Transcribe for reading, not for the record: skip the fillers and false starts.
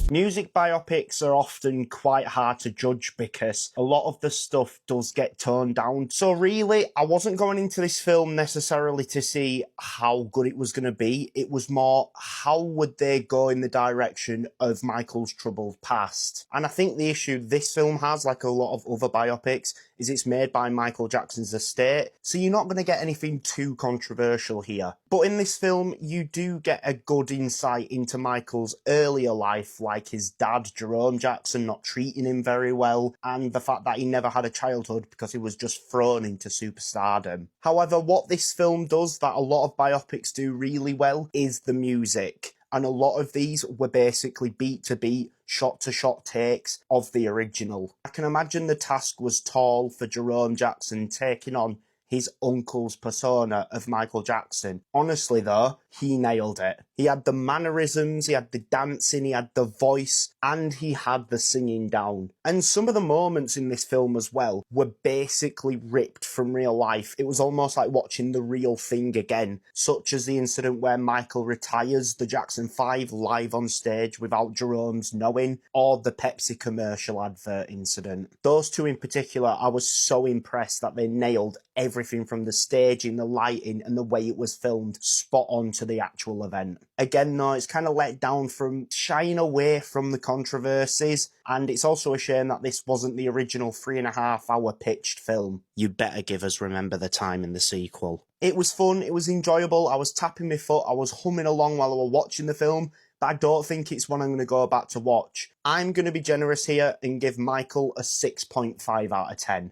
Music biopics are often quite hard to judge because a lot of the stuff does get toned down. So really, I wasn't going into this film necessarily to see how good it was going to be. It was more, how would they go in the direction of Michael's troubled past? And I think the issue this film has, like a lot of other biopics, is it's made by Michael Jackson's estate, so you're not going to get anything too controversial here. But in this film, you do get a good insight into Michael's earlier life, like his dad, Jerome Jackson, not treating him very well, and the fact that he never had a childhood because he was just thrown into superstardom. However, what this film does that a lot of biopics do really well is the music. And a lot of these were basically beat to beat, shot to shot takes of the original. I can imagine the task was tall for Jerome Jackson taking on his uncle's persona of Michael Jackson. Honestly though, he nailed it. He had the mannerisms, he had the dancing, he had the voice, and he had the singing down. And some of the moments in this film as well were basically ripped from real life. It was almost like watching the real thing again, such as the incident where Michael retires the Jackson 5 live on stage without Jerome's knowing, or the Pepsi commercial advert incident. Those two in particular, I was so impressed that they nailed everything from the staging, the lighting, and the way it was filmed spot on to the actual event. Again though, it's kind of let down from shying away from the controversies, and it's also a shame that this wasn't the original 3.5-hour pitched film. You better give us Remember the Time in the sequel. It was fun, it was enjoyable, I was tapping my foot, I was humming along while I was watching the film, but I don't think it's one I'm going to go back to watch. I'm going to be generous here and give Michael a 6.5 out of 10.